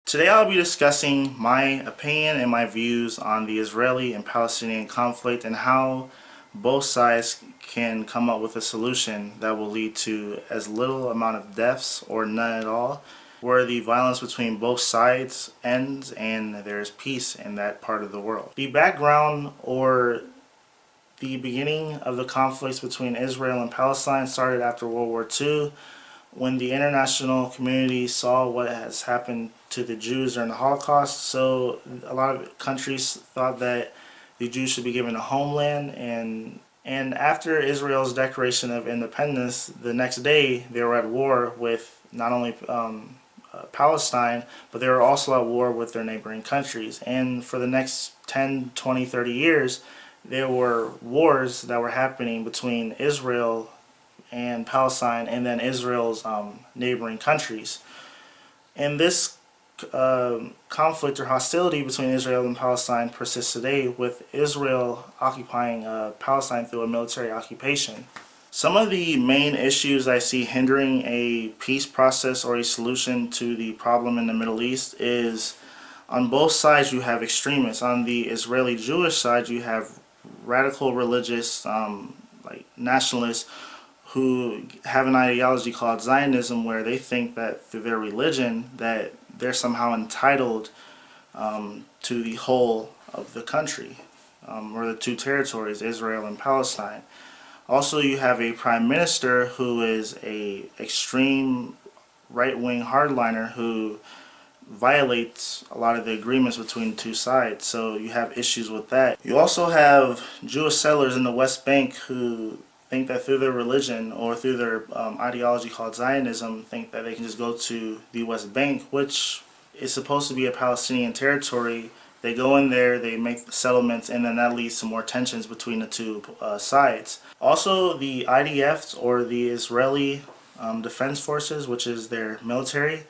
Today I'll be discussing my opinion and my views on the Israeli and Palestinian conflict and how both sides can come up with a solution that will lead to as little amount of deaths or none at all, where the violence between both sides ends and there's peace in that part of the world. The background or the beginning of the conflicts between Israel and Palestine started after World War II, when the international community saw what has happened to the Jews during the Holocaust. So a lot of countries thought that the Jews should be given a homeland, and after Israel's declaration of independence, the next day they were at war with not only Palestine, but they were also at war with their neighboring countries. And for the next 10, 20, 30 years, there were wars that were happening between Israel and Palestine and then Israel's neighboring countries. And this conflict or hostility between Israel and Palestine persists today, with Israel occupying Palestine through a military occupation. Some of the main issues I see hindering a peace process or a solution to the problem in the Middle East is, on both sides you have extremists. On the Israeli Jewish side you have radical religious like nationalists who have an ideology called Zionism, where they think that through their religion that they're somehow entitled to the whole of the country, or the two territories, Israel and Palestine. Also, you have a prime minister who is a extreme right-wing hardliner who violates a lot of the agreements between the two sides, so you have issues with that. You also have Jewish settlers in the West Bank who think that through their religion or through their ideology called Zionism, think that they can just go to the West Bank, which is supposed to be a Palestinian territory. They go in there, they make settlements, and then that leads to more tensions between the two sides. Also, the IDF, or the Israeli Defense Forces, which is their military,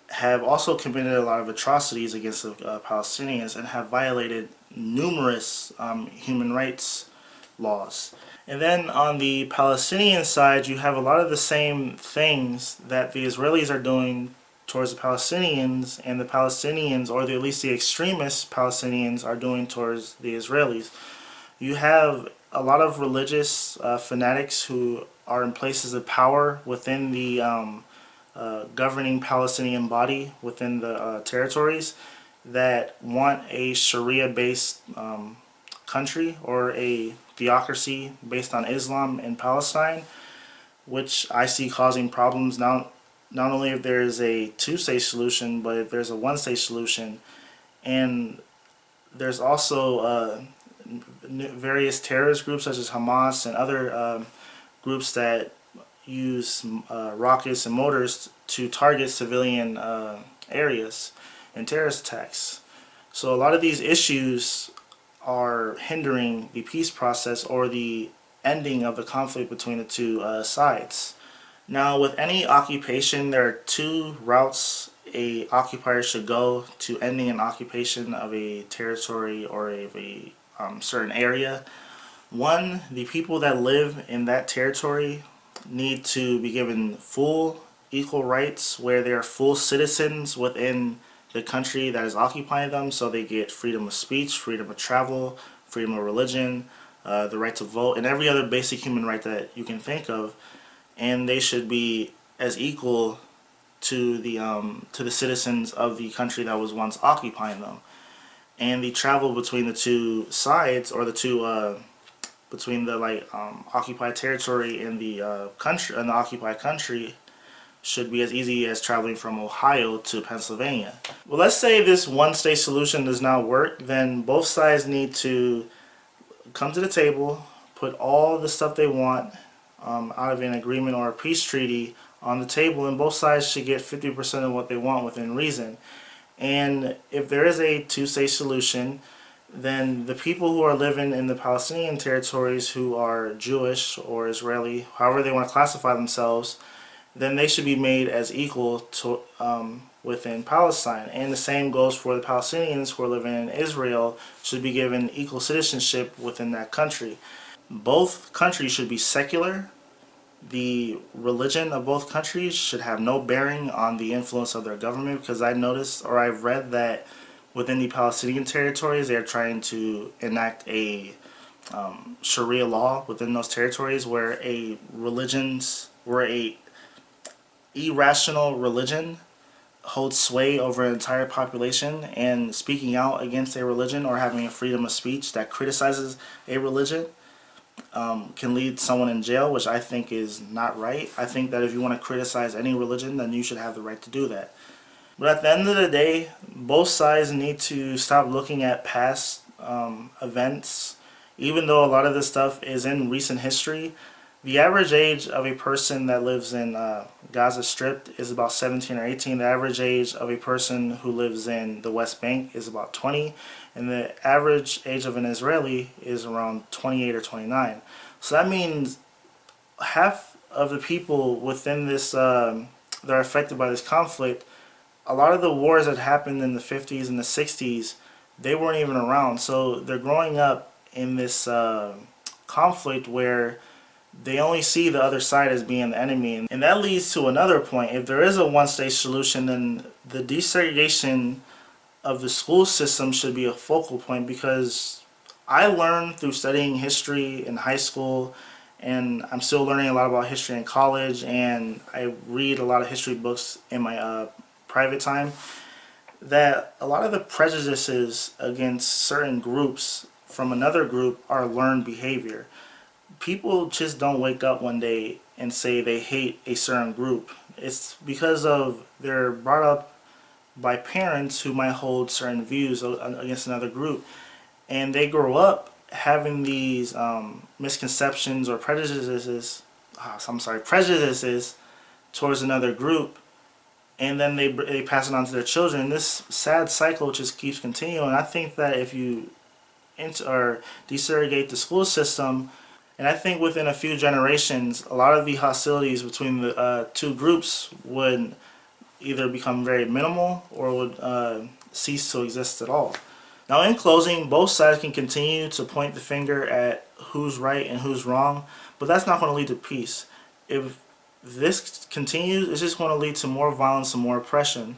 have also committed a lot of atrocities against the Palestinians and have violated numerous human rights laws. And then on the Palestinian side, you have a lot of the same things that the Israelis are doing towards the Palestinians, and the Palestinians, or at least the extremist Palestinians, are doing towards the Israelis. You have a lot of religious fanatics who are in places of power within the governing Palestinian body within the territories that want a Sharia-based country or a theocracy based on Islam in Palestine, which I see causing problems not only if there is a two-state solution, but if there's a one-state solution. And there's also various terrorist groups such as Hamas and other groups that use rockets and mortars to target civilian areas in terrorist attacks. So a lot of these issues are hindering the peace process or the ending of the conflict between the two sides. Now, with any occupation, there are two routes a occupier should go to ending an occupation of a territory or of a certain area. One, the people that live in that territory need to be given full equal rights, where they are full citizens within the country that is occupying them, so they get freedom of speech, freedom of travel, freedom of religion, the right to vote, and every other basic human right that you can think of. And they should be as equal to the citizens of the country that was once occupying them. And the travel between the two sides, or the two between the occupied territory and the country and the occupied country, should be as easy as traveling from Ohio to Pennsylvania. Well, let's say this one-state solution does not work, then both sides need to come to the table, put all the stuff they want out of an agreement or a peace treaty on the table, and both sides should get 50% of what they want within reason. And if there is a two-state solution, then the people who are living in the Palestinian territories who are Jewish or Israeli, however they want to classify themselves, then they should be made as equal to within Palestine. And the same goes for the Palestinians who are living in Israel, should be given equal citizenship within that country. Both countries should be secular, the religion of both countries should have no bearing on the influence of their government, because I noticed, or I've read, that within the Palestinian territories they're trying to enact a Sharia law within those territories where a irrational religion holds sway over an entire population, and speaking out against a religion or having a freedom of speech that criticizes a religion can lead someone in jail, which I think is not right. I think that if you want to criticize any religion, then you should have the right to do that. But at the end of the day, both sides need to stop looking at past events. Even though a lot of this stuff is in recent history, the average age of a person that lives in Gaza Strip is about 17 or 18. The average age of a person who lives in the West Bank is about 20. And the average age of an Israeli is around 28 or 29. So that means half of the people within this, that are affected by this conflict, a lot of the wars that happened in the 50s and the 60s, they weren't even around. So they're growing up in this conflict where they only see the other side as being the enemy. And that leads to another point. If there is a one-state solution, then the desegregation of the school system should be a focal point, because I learned through studying history in high school, and I'm still learning a lot about history in college, and I read a lot of history books in my private time, that a lot of the prejudices against certain groups from another group are learned behavior. People just don't wake up one day and say they hate a certain group. It's because of they're brought up by parents who might hold certain views against another group, and they grow up having these misconceptions or prejudices towards another group, and then they pass it on to their children. This sad cycle just keeps continuing. I think that if you desegregate the school system, and I think within a few generations, a lot of the hostilities between the two groups would either become very minimal or would cease to exist at all. Now, in closing, both sides can continue to point the finger at who's right and who's wrong, but that's not going to lead to peace. If this continues, it's just going to lead to more violence and more oppression.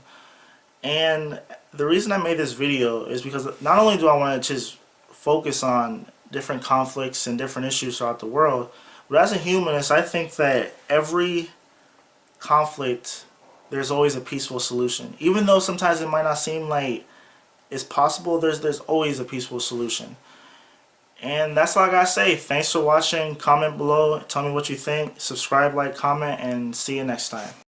And the reason I made this video is because not only do I want to just focus on different conflicts and different issues throughout the world, but as a humanist, I think that every conflict, there's always a peaceful solution. Even though sometimes it might not seem like it's possible, there's always a peaceful solution. And that's all I gotta say. Thanks for watching. Comment below. Tell me what you think. Subscribe, like, comment, and see you next time.